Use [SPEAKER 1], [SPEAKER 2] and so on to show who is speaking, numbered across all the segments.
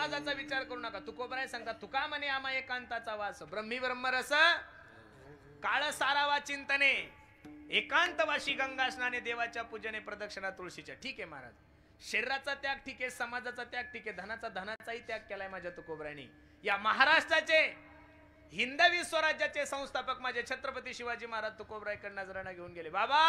[SPEAKER 1] समाजाचा विचार करू नका. तुकोबराय सांगतात, तुका म्हणे आम्हा एकांताचा वास, ब्रह्मी ब्रह्मरस काळ सारावा चिंतने, एकांतवाशी गंगा स्नाने, देवाच्या पूजने, प्रदक्षिणा तुळशीच्या. ठीक आहे महाराज, शरीराचा त्याग ठीक आहे, समाजाचा त्याग ठीक आहे, धनाचाही त्याग केलाय माझ्या तुकोबरायनी. या महाराष्ट्राचे हिंदवी स्वराज्याचे संस्थापक माझे छत्रपती शिवाजी महाराज तुकोबरायकडे नजराणा घेऊन गेले. बाबा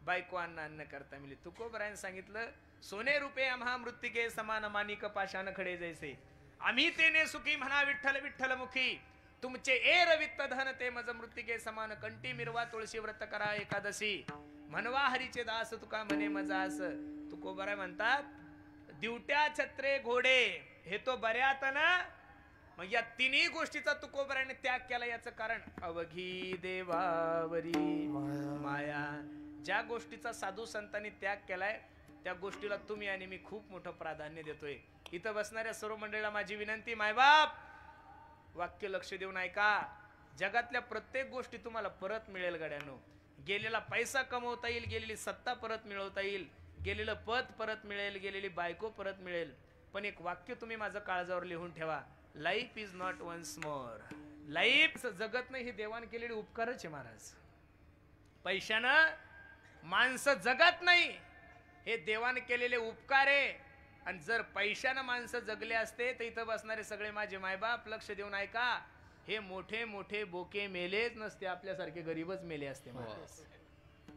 [SPEAKER 1] बायको अन्न करता मिली. तुकोबरायने सांगितलं, सोने रुपये आम्हा मृत्तिके समान, मानिक पाषाण खडे जैसे, आम्ही तेने सुखी म्हणा विठ्ठल विठ्ठल मुखी, तुमचे एर वित्त धन ते मज मृत्तिके समान, कंटी मिरवा तुळशी व्रत करा एकादशी, म्हणवा हरीचे दास तुका म्हणे मजास. तुकोबराय म्हणतात, दिवट्या छत्रे घोडे हे तो बऱ्यात ना. मग या तिन्ही गोष्टीचा तुकोबरायने त्याग केला. याचं कारण अवघी देवावरी माया. ज्या गोष्टीचा साधू संतांनी त्याग केलाय त्या गोष्टीला तुम्ही आणि मी खूप मोठं प्राधान्य देतोय. इथं बसणाऱ्या सर्व मंडळीला माझी विनंती, मायबाप वाक्य लक्ष देऊन ऐका. जगातल्या प्रत्येक गोष्टी तुम्हाला परत मिळेल गड्यानो. गेलेला पैसा कमवता येईल, गेलेली सत्ता परत मिळवता येईल, गेलेलं पद परत मिळेल, गेलेली बायको परत मिळेल. पण एक वाक्य तुम्ही माझं काळजावर लिहून ठेवा, life is not once more. Life जगत नाही, ही देवान केलेली उपकारच आहे महाराज. पैशानं माणसं जगत नाही, हे देवान केलेले उपकार आहे. आणि जर पैशानं माणसं जगले असते तर इथं बसणारे सगळे माझे मायबाप लक्ष देऊन ऐका, हे मोठे मोठे बोके मेलेच नसते, आपल्यासारखे गरीबच मेले असते महाराज.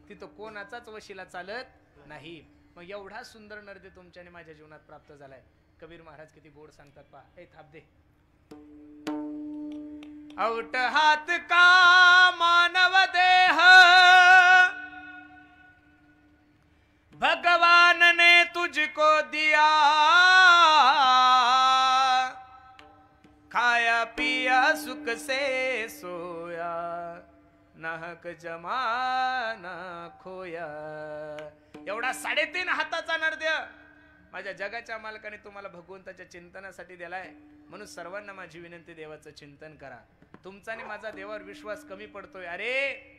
[SPEAKER 1] तिथं कोणाचाच वशिला चालत नाही. मग एवढा सुंदर नर्दे तुमच्याने माझ्या जीवनात प्राप्त झालाय. कबीर महाराज किती गोड सांगतात पहा. हे थाप दे. औट हात का मानव देह, भगवान ने तुझको दिया, खाया पिया सुख से सोया, नाहक जमाना खोया. एवढा 3.5 हाताचा नरद्य माझ्या जगाच्या मालकाने तुम्हाला भगवंताच्या चिंतनासाठी दिलाय. म्हणून सर्वांना माझी विनंती, देवाचं चिंतन करा. तुमचा आणि माझा देवावर विश्वास कमी पडतोय. अरे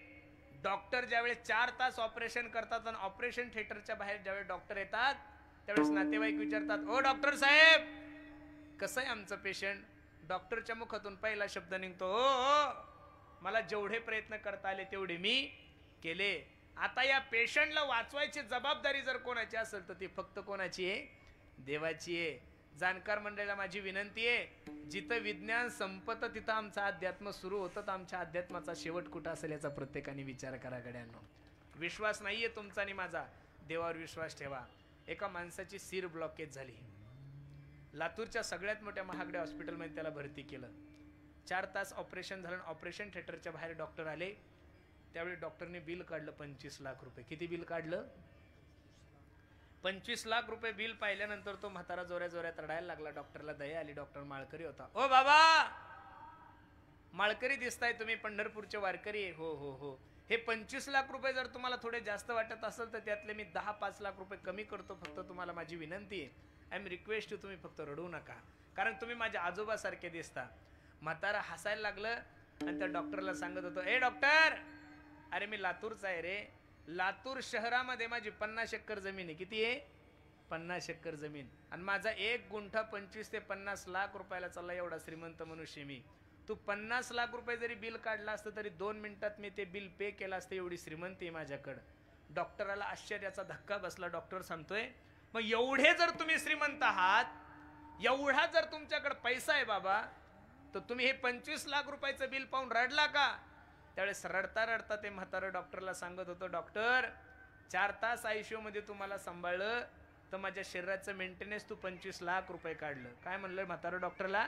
[SPEAKER 1] डॉक्टर ज्यावेळेस 4 तास ऑपरेशन करतात आणि ऑपरेशन थिएटरच्या बाहेर ज्यावेळेस डॉक्टर येतात त्यावेळेस नातेवाईक विचारतात, ओ डॉक्टर साहेब कसं आहे आमचं पेशंट. डॉक्टरच्या मुखातून पहिला शब्द निघतो, हो मला जेवढे प्रयत्न करता आले तेवढे मी केले. आता या पेशंटला वाचवायची जबाबदारी जर कोणाची असेल तर ती फक्त कोणाची आहे, देवाची आहे. जाणकार मंडळीला माझी विनंती आहे, जिथं विज्ञान संपत तिथं आमचं अध्यात्म सुरू होतं, तर आमच्या अध्यात्माचा शेवट कुठं असेल याचा प्रत्येकाने विचार करा गड्यांनो. विश्वास नाहीये तुमचा आणि माझा, देवावर विश्वास ठेवा. एका माणसाची सिर ब्लॉकेज झाली, लातूरच्या सगळ्यात मोठ्या महागड्या हॉस्पिटलमध्ये त्याला भरती केलं. 4 तास ऑपरेशन झालं. ऑपरेशन थिएटरच्या बाहेर डॉक्टर आले. त्यावेळी डॉक्टरने बिल काढलं 25 लाख रुपये. किती बिल काढलं? 25 लाख रुपये बिल पाहिल्यानंतर तो म्हातारा जोऱ्या जोऱ्यात रडायला लागला. डॉक्टरला दया आली. डॉक्टर माळकरी होता. ओ बाबा माळकरी दिसताय तुम्ही, पंढरपूरचे वारकरी. हो हो हो. हे 25 लाख रुपये जर तुम्हाला थोडे जास्त वाटत असेल तर त्यातले मी 10-5 लाख रुपये कमी करतो. फक्त तुम्हाला माझी विनंती आहे, आय एम रिक्वेस्ट, तुम्ही फक्त रडू नका, कारण तुम्ही माझ्या आजोबासारखे दिसता. म्हातारा हसायला लागलं आणि त्या डॉक्टरला सांगत होतो, ए डॉक्टर, अरे मी लातूरचा आहे रे. लातूर शहरामध्ये माझी 50 एकर जमीन आहे. किती आहे? 50 एकर जमीन. आणि माझा 1 गुंठा 25 ते 50 लाख रुपयाला चालला. एवढा श्रीमंत मनुष्य मी. तू 50 लाख रुपये जरी बिल काढला असतं तरी 2 मिनिटात मी ते बिल पे केलं असतं. एवढी श्रीमंती आहे माझ्याकडं. डॉक्टराला आश्चर्याचा धक्का बसला. डॉक्टर सांगतोय, मग एवढे जर तुम्ही श्रीमंत आहात, एवढा जर तुमच्याकडे पैसा आहे बाबा, तर तुम्ही हे 25 लाख रुपयाचं बिल पाहून रडला का? त्यावेळेस रडता रडता ते म्हातारं डॉक्टरला सांगत होतं, डॉक्टर 4 तास आयसीयू मध्ये तुम्हाला सांभाळलं तर माझ्या शरीराचं मेंटेनन्स तू 25 लाख रुपये काढलं. काय म्हणलं म्हातारं डॉक्टरला?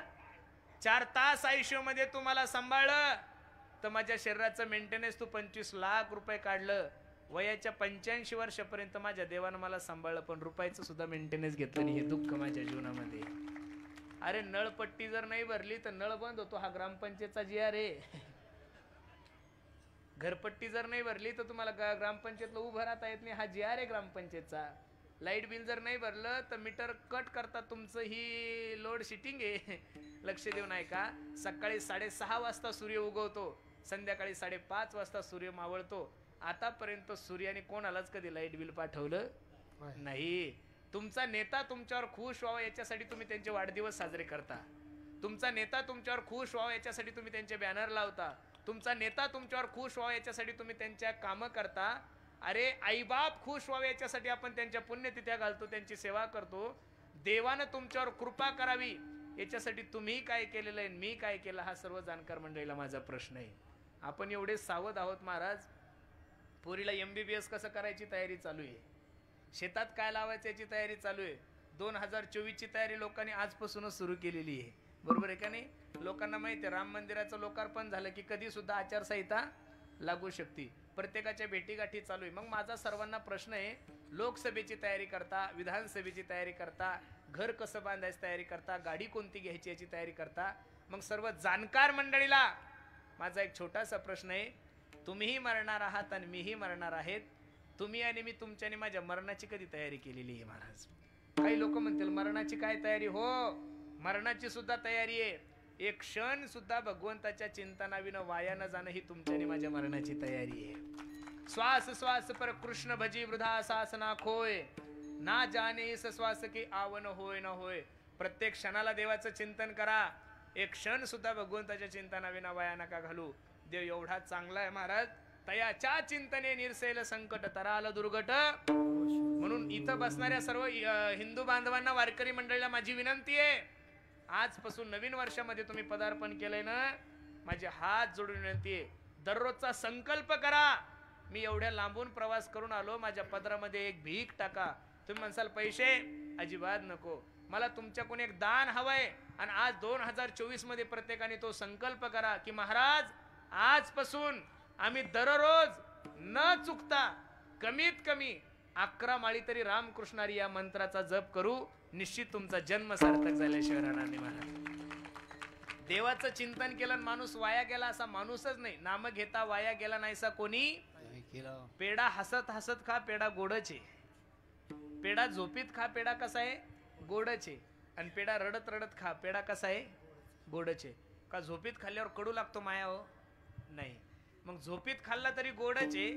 [SPEAKER 1] 4 तास आयसीयू मध्ये तुम्हाला सांभाळलं तर माझ्या शरीराचं मेंटेनन्स तू 25 लाख रुपये काढलं. वयाच्या 85 वर्षापर्यंत माझ्या देवानं मला सांभाळलं, पण रुपयाचं सुद्धा मेंटेनन्स घेतलं नाही. हे दुःख माझ्या जीवनामध्ये. अरे नळपट्टी जर नाही भरली तर नळ बंद होतो. हा ग्रामपंचायतचा जी आर आहे. घरपट्टी जर नाही भरली तर तुम्हाला ग्रामपंचायतला उभं राहता येत नाही. हा जी आर आहे ग्रामपंचायतचा. लाईट बिल जर नाही भरलं तर मीटर कट करतात तुमचं. ही लोड शेडिंग आहे. लक्ष देऊन ऐका. सकाळी 6:30 वाजता सूर्य उगवतो, संध्याकाळी 5:30 वाजता सूर्य मावळतो. आतापर्यंत सूर्याने कोणालाच कधी लाईट बिल पाठवलं नाही. तुमचा नेता तुमच्यावर खुश व्हावा याच्यासाठी तुम्ही त्यांचे वाढदिवस साजरे करता. तुमचा नेता तुमच्यावर खुश व्हावा याच्यासाठी तुम्ही त्यांचे बॅनर लावता. तुमचा नेता तुमच्यावर खुश व्हावा याच्यासाठी तुम्ही त्यांच्या कामं करता. अरे आईबाप खुश व्हावे याच्यासाठी आपण त्यांच्या पुण्यतिथ्या घालतो, त्यांची सेवा करतो. देवानं तुमच्यावर कृपा करावी याच्यासाठी तुम्ही काय केलेलं आहे, मी काय केलं, हा सर्व जाणकार मंडळीला माझा प्रश्न आहे. आपण एवढे सावध आहोत महाराज. पोरीला MBBS कसं करायची तयारी चालू आहे, शेतात काय लावायचं याची तयारी चालू आहे. 2024 ची तयारी लोकांनी आजपासूनच सुरू केलेली आहे. बरोबर आहे का नाही? लोकांना माहिती आहे राम मंदिराचं लोकार्पण झालं की कधी सुद्धा आचारसंहिता लागू शकते. प्रत्येकाच्या भेटीगाठी चालू आहे. मग माझा सर्वांना प्रश्न आहे, लोकसभेची तयारी करता, विधानसभेची तयारी करता, घर कसं बांधायची तयारी करता, गाडी कोणती घ्यायची याची तयारी करता. मग सर्व जाणकार मंडळीला माझा एक छोटासा प्रश्न आहे, तुम्हीही मरणार आहात आणि मीही मरणार आहेत. तुम्ही आणि मी तुमच्याने माझ्या मरणाची कधी तयारी केलेली आहे महाराज? काही लोक म्हणतील मरणाची काय तयारी? हो, मरणाची सुद्धा तयारी आहे. एक क्षण सुद्धा भगवंताच्या चिंतनाविनं वाया न जाणं ही तुमच्याने माझ्या मरणाची तयारी आहे. श्वास श्वास पर कृष्ण भजी वृथा सासना खोय, ना जाने इस श्वास की आवन होय न होय. प्रत्येक क्षणाला देवाचं चिंतन करा. एक क्षण सुद्धा भगवंताच्या चिंतनाविना वाया नका घालू. देव एवढा चांगला आहे महाराज, तयाच्या चिंतने निरसेल संकट तराल दुर्गट. म्हणून इथं बसणाऱ्या सर्व हिंदू बांधवांना, वारकरी मंडळीला माझी विनंती आहे, आजपासून नवीन वर्षामध्ये तुम्ही पदार्पण केलंय ना, माझे हात जोडून विनंती आहे, दररोजचा संकल्प करा. मी एवढ्या लांबून प्रवास करून आलो, माझ्या पदरामध्ये एक भीक टाका. तुम्ही म्हणसाल पैसे, अजिबात नको, मला तुमच्याकडून एक दान हवंय. आणि आज 2024 मध्ये प्रत्येकाने तो संकल्प करा की महाराज आजपासून आम्ही दररोज न चुकता कमीत कमी 11 माळी तरी रामकृष्णारी या मंत्राचा जप करू. निश्चित तुमचा जन्म सार्थक झाल्याशिवाय राहणार नाही महाराज. देवाचं चिंतन केलं माणूस वाया गेला असा माणूसच नाही. नाम घेता वाया गेला नाहीसा कोणी. पेडा हसत हसत खा, पेडा गोडच आहे. पेडा झोपीत खा, पेडा कसा आहे? गोडच आहे. आणि पेडा रडत रडत खा, पेडा कसा आहे? गोडच आहे. का झोपीत खाल्ल्यावर कडू लागतो माया? हो नाही. मग झोपीत खाल्ला तरी गोडच आहे,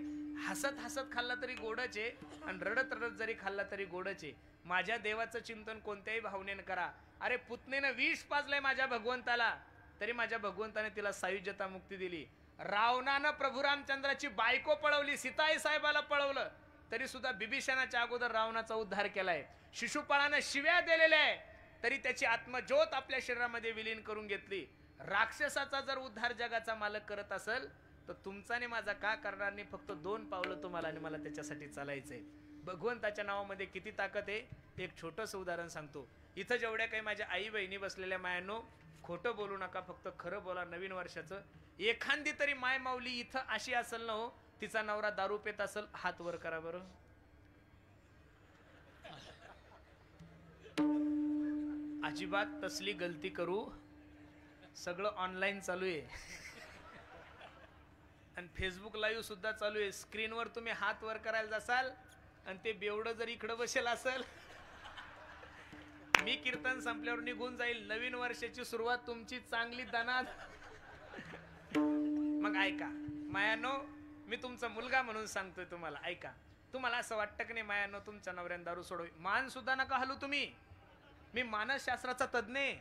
[SPEAKER 1] हसत हसत खाल्ला तरी गोडच आहे, आणि रडत रडत जरी खाल्ला तरी गोडच आहे. माझ्या देवाचं चिंतन कोणत्याही भावनेनं करा. अरे पुतनेनं विष पाजलंय माझ्या भगवंताला, तरी माझ्या भगवंताने तिला सायुज्यता मुक्ती दिली. रावणानं प्रभू रामचंद्राची बायको पळवली, सीताई साहेबाला पळवलं, तरी सुद्धा बिभीषणाच्या अगोदर रावणाचा उद्धार केलाय. शिशुपाळानं शिव्या दिलेल्या आहे, तरी त्याची आत्मज्योत आपल्या शरीरामध्ये विलीन करून घेतली. राक्षसाचा जर उद्धार जगाचा मालक करत असेल तर तुमचा आणि माझा का करणार नाही? फक्त 2 पावलं तुम्हाला आणि मला त्याच्यासाठी चालायचंय. भगवंताच्या नावामध्ये किती ताकद आहे. एक छोटंसं उदाहरण सांगतो. इथं जेवढ्या काही माझ्या आई बहिणी बसलेल्या मायांनो, खोटं बोलू नका, फक्त खरं बोला. नवीन वर्षाचं एखादी तरी माय माऊली इथं अशी असेल ना हो, तिचा नवरा दारू पेत असेल, हात वर करा बरं. अजिबात तसली गलती करू. सगळं ऑनलाईन चालू आहे आणि फेसबुक लाईव्ह सुद्धा चालू आहे. स्क्रीनवर तुम्ही हात वर करायला जासाल आणि ते बेवडं जर इकडं बसेल असेल, मी कीर्तन संपल्यावर निघून जाईल. नवीन वर्षाची सुरुवात तुमची चांगली दणाद. मग ऐका मायानो, मी तुमचा मुलगा म्हणून सांगतोय तुम्हाला, ऐका. तुम्हाला असं वाटतं की नाही मायानो तुमच्या नवऱ्यानं दारू सोडवी? मान सुद्धा नका हलू तुम्ही. मी मानसशास्त्राचा तज्ञ आहे.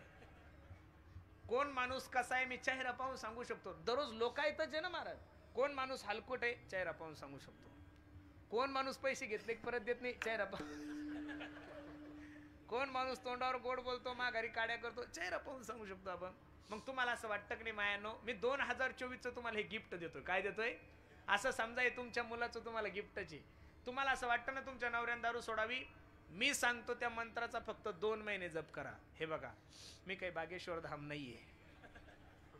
[SPEAKER 1] कोण माणूस कसा आहे मी चेहरा पाहून सांगू शकतो. दररोज लोक येतच आहे ना महाराज. कोण माणूस हलकट आहे चेहरा पाहून सांगू शकतो. कोण माणूस पैसे घेतले परत देत नाही चेहरा पाहून. कोण माणूस तोंडावर गोड बोलतो माघारी काड्या करतो चेहरा पाहून सांगू शकतो आपण. मग तुम्हाला असं वाटतं की नाही मायानो, मी 2024चं तुम्हाला हे गिफ्ट देतोय. काय देतोय? असं समजा हे तुमच्या मुलाचं तुम्हाला गिफ्टच आहे. तुम्हाला असं वाटतं ना तुमच्या नवऱ्यानं दारू सोडावी? मी सांगतो त्या मंत्राचा फक्त 2 महिने जप करा. हे बघा, मी काही बागेश्वर धाम नाहीये,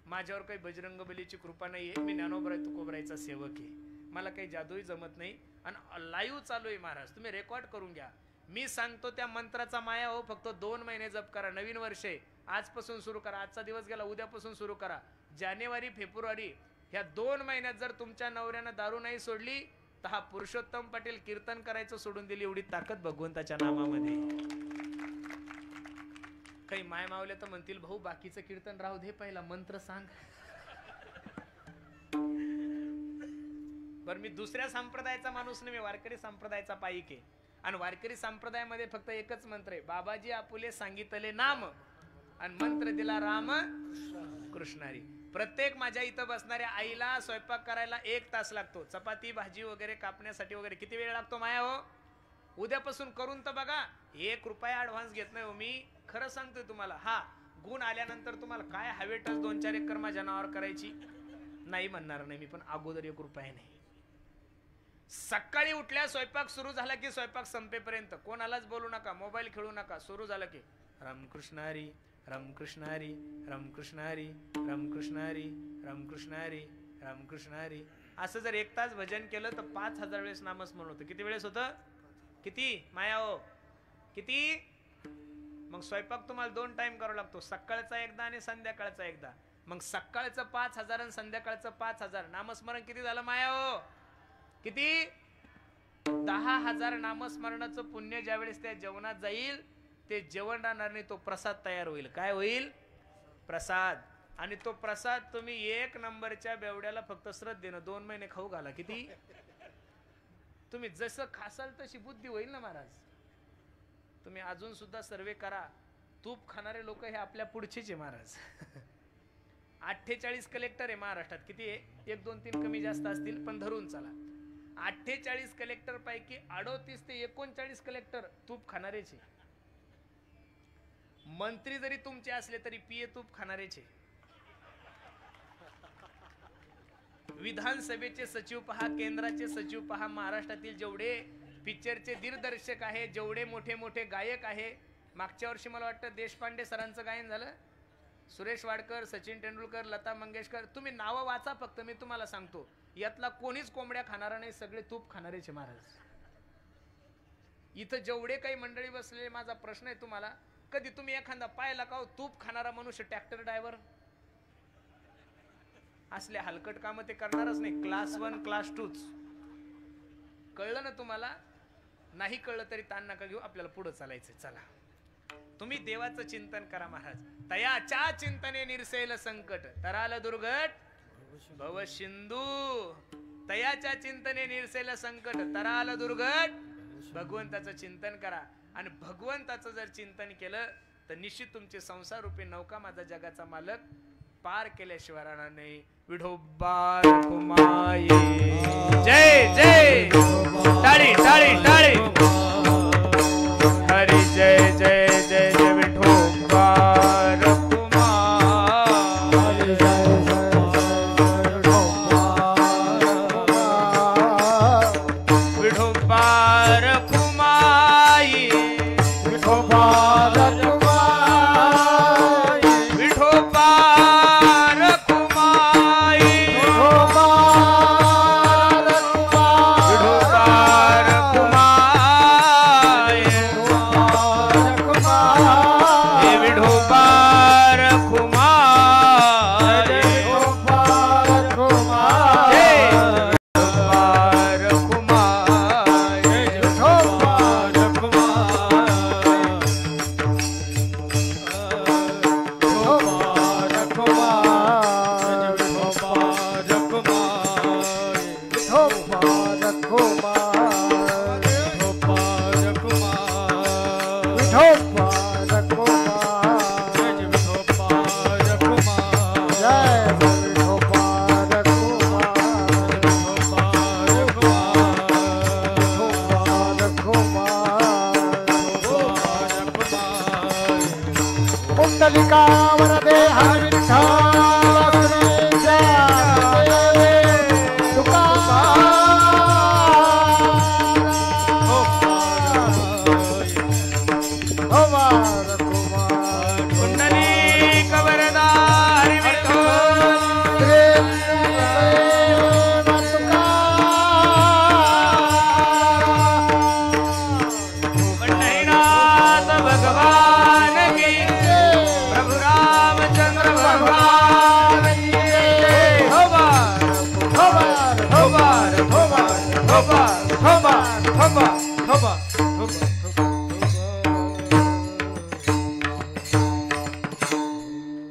[SPEAKER 1] माझ्यावर काही बजरंग बलीची कृपा नाहीये. मी ज्ञानोबराय तुकोबरायचा सेवक आहे. मला काही जादूही जमत नाही. आणि लाईव्ह चालू आहे महाराज, तुम्ही रेकॉर्ड करून घ्या. मी सांगतो त्या मंत्राचा माया हो, फक्त 2 महिने जप करा. नवीन वर्ष आहे, आजपासून सुरू करा. आजचा दिवस गेला, उद्यापासून सुरू करा. जानेवारी फेब्रुवारी ह्या 2 महिन्यात जर तुमच्या नवऱ्यानं दारू नाही सोडली तर हा पुरुषोत्तम पाटील कीर्तन करायचं सोडून दिली. एवढी ताकद भगवंताच्या नामामध्ये. काही माय मावले तर म्हणतील भाऊ बाकीचं कीर्तन राहू दे, पहिला मंत्र सांग. बरं, मी दुसऱ्या संप्रदायाचा माणूस नाही, मी वारकरी संप्रदायाचा पाईक आहे. आणि वारकरी संप्रदायामध्ये फक्त एकच मंत्र आहे, बाबाजी आपुले सांगितले नाम आणि मंत्र दिला राम कृष्णारी. प्रत्येक माझ्या इथं बसणाऱ्या आईला स्वयंपाक करायला 1 तास लागतो. चपाती भाजी वगैरे कापण्यासाठी वगैरे किती वेळ लागतो माया हो? उद्यापासून करून तर बघा. 1 रुपया ऍडव्हान्स घेत नाही हो मी, खरं सांगतोय तुम्हाला. हा, गुण आल्यानंतर तुम्हाला काय हवेटच 2-4 एकर माझ्या नावावर करायची नाही म्हणणार नाही मी, पण अगोदर 1 रुपया नाही. सकाळी उठल्या स्वयंपाक सुरू झाला की स्वयंपाक संपेपर्यंत कोणालाच बोलू नका, मोबाईल खेळू नका. सुरू झालं की रामकृष्ण हरी रामकृष्ण हरी रामकृष्ण हरी रामकृष्ण हरी रामकृष्ण हरी रामकृष्ण हरी. असं जर 1 तास भजन केलं तर 5000 वेळेस नामस्मरण होतं. किती वेळेस होतं? किती माया हो? किती? मग स्वयंपाक तुम्हाला 2 टाइम करावा लागतो, सकाळचा एकदा आणि संध्याकाळचा एकदा. मग सकाळचं 5000 आणि संध्याकाळचं 5000. नामस्मरण किती झालं माया हो? किती? 10,000 नामस्मरणाचं पुण्य ज्यावेळेस त्या जेवणात जाईल ते जेवण राहणार नाही, तो प्रसाद तयार होईल. काय होईल? प्रसाद. आणि तो प्रसाद तुम्ही 1 नंबरच्या बेवड्याला फक्त श्रद्धेनं 2 महिने खाऊ घाला. किती? तुम्ही जसं खासाल तशी बुद्धी होईल ना महाराज. तुम्ही अजून सुद्धा सर्वे करा. तूप खाणारे लोक हे आपल्या पुढचेच आहे महाराज. 48 कलेक्टर आहे महाराष्ट्रात. किती आहे? 1, 2, 3 कमी जास्त असतील पण धरून चला. 48 कलेक्टर पैकी 38 ते 39 कलेक्टर तूप खाणारेच. मंत्री जरी तुमचे असले तरी पिये तूप खाणारेच. विधानसभेचे सचिव पहा, केंद्राचे सचिव पहा, महाराष्ट्रातील जेवढे पिक्चरचे दिग्दर्शक आहे, जेवढे मोठे मोठे गायक आहे. मागच्या वर्षी मला वाटतं देशपांडे सरांचं गायन झालं, सुरेश वाडकर, सचिन तेंडुलकर, लता मंगेशकर. तुम्ही नावं वाचा फक्त, मी तुम्हाला सांगतो यातला कोणीच कोंबड्या खाणारा नाही, सगळे तूप खाणारेच महाराज. इथं जेवढे काही मंडळी बसलेले, माझा प्रश्न आहे तुम्हाला, कधी तुम्ही एखादा पाहिला का तूप खाणारा मनुष्य? ट्रॅक्टर ड्रायव्हर असले हलकट काम ते करणारच नाही. क्लास 1 क्लास 2च. कळलं ना तुम्हाला? नाही कळलं तरी ताण नका घेऊ, आपल्याला पुढे चालायचं. चला, तुम्ही देवाचं चिंतन करा महाराज. तयाच्या चिंतने निरसेल संकट, तराल दुर्घट भव सिंधू. तयाच्या चिंतने निरसेल संकट, तराल दुर्घट. भगवंताचं चिंतन करा आणि भगवंताचं जर चिंतन केलं तर निश्चित तुमचे संसार रूपी नौका माझा जगाचा मालक पार केल्याशिवाय राहणार नाही. विठोबा रखुमाई जय जय. टाळी टाळी टाळी. हरी जय जय जय जय विठोबा रखुमाई. विठोबा रखुमाई विठोबा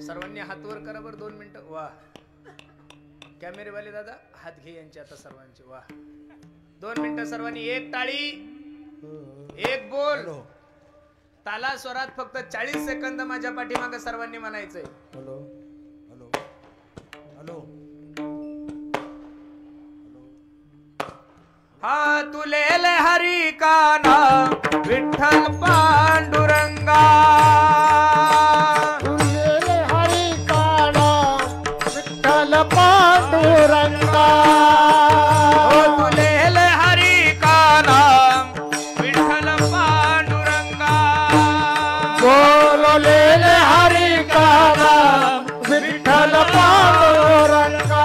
[SPEAKER 1] सर्वांनी हात वर करा बरं 2 मिनिटं. वा, कॅमेरेवाले दादा हात घे यांचे आता सर्वांचे. वा, 2 मिनिटं सर्वांनी. एक टाळी. एक बोल ताला स्वरात फक्त 40 सेकंद माझ्या पाठीमागे सर्वांनी म्हणायचंय.
[SPEAKER 2] Hello hello hello.
[SPEAKER 1] हा तुलेल हरी काना विठ्ठल पांडुरंगा.
[SPEAKER 2] तुलेल हरी काना विठ्ठल पांडुरंगा.
[SPEAKER 1] तुलेल हरी काना विठ्ठल पांडुरंगा.
[SPEAKER 2] बोलेल हरी काना विठ्ठल पांडुरंगा.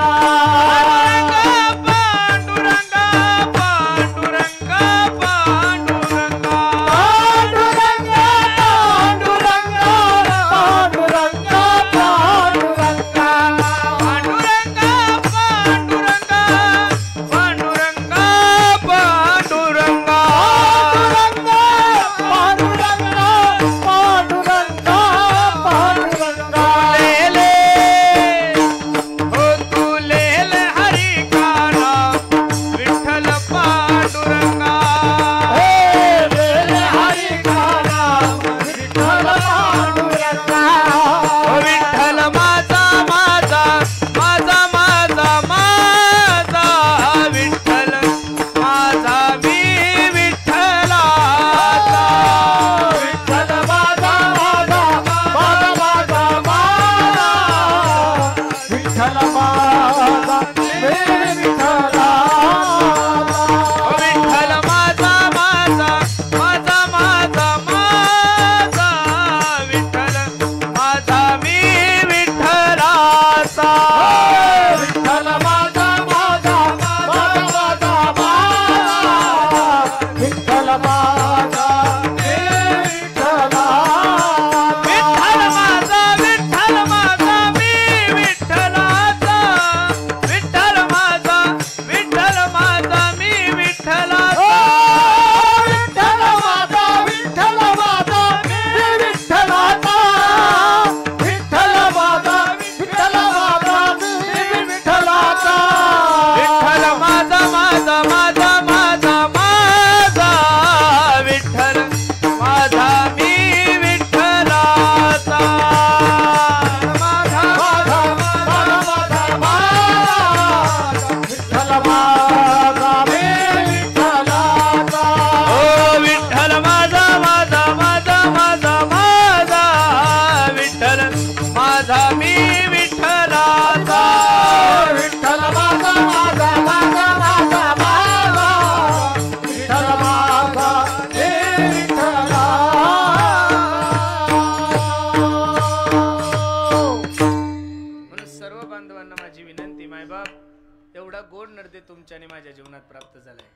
[SPEAKER 1] तुमच्याने माझ्या जीवनात प्राप्त झालाय.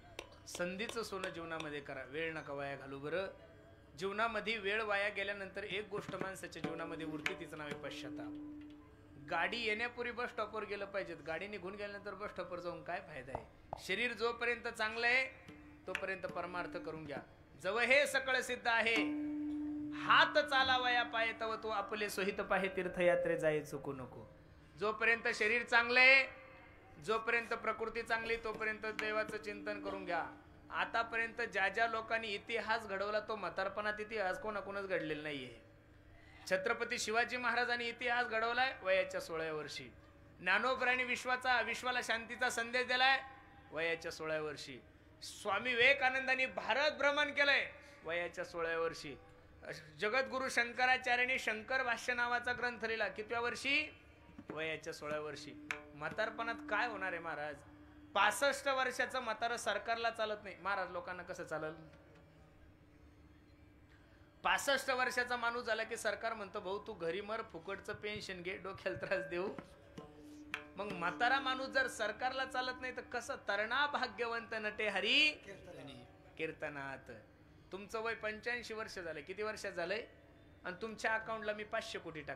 [SPEAKER 1] संधीचं सोनं जीवनामध्ये करा. वेळ नका वाया घालू. बरं जीवनामध्ये वेळ वाया गेल्यानंतर एक गोष्ट माणसाच्या जीवनामध्ये उरते, तिचं नाव आहे पश्चाताप. गाडी येण्यापूर्वी बस स्टॉपवर गेलं पाहिजेत. गाडी निघून गेल्यानंतर बस स्टॉपवर जाऊन काय फायदा आहे. शरीर जोपर्यंत चांगलं आहे तोपर्यंत परमार्थ करून घ्या. जव हे सकळ सिद्ध आहे हात चालावया पाय तव तो आपले सोहित पाहे तीर्थयात्रे जाय चुकू नको. जोपर्यंत शरीर चांगलंय, जोपर्यंत प्रकृती चांगली, तोपर्यंत देवाचं चिंतन करून घ्या. आतापर्यंत ज्या ज्या लोकांनी इतिहास घडवला तो म्हातारपणात इतिहास कोणाकोणच घडलेला नाहीये. छत्रपती शिवाजी महाराजांनी इतिहास घडवलाय वयाच्या 16व्या वर्षी. ज्ञानोबरांनी विश्वाला शांतीचा संदेश दिलाय वयाच्या 16व्या वर्षी. स्वामी विवेकानंदांनी भारत भ्रमण केलंय वयाच्या 16व्या वर्षी. जगद्गुरु शंकराचार्यांनी शंकर भाष्य नावाचा ग्रंथ लिहिला कितव्या वर्षी? वयाच्या 16व्या वर्षी. म्हातारपणात काय होणार आहे महाराज? 65 वर्षाचं म्हातारं सरकारला चालत नाही. महाराज लोकांना कसं चालल? 65 वर्षाचा माणूस झाला की सरकार म्हणतो भाऊ तू घरी मर, फुकटचं पेन्शन घे, डोक्याला त्रास देऊ. मग म्हातारा माणूस जर सरकारला चालत नाही तर कसं? तरणा भाग्यवंत नटे हरी कीर्तनात. तुमचं वय 85 वर्ष झालंय. किती वर्षात झालंय? आणि तुमच्या अकाउंटला मी 500 कोटी टाक.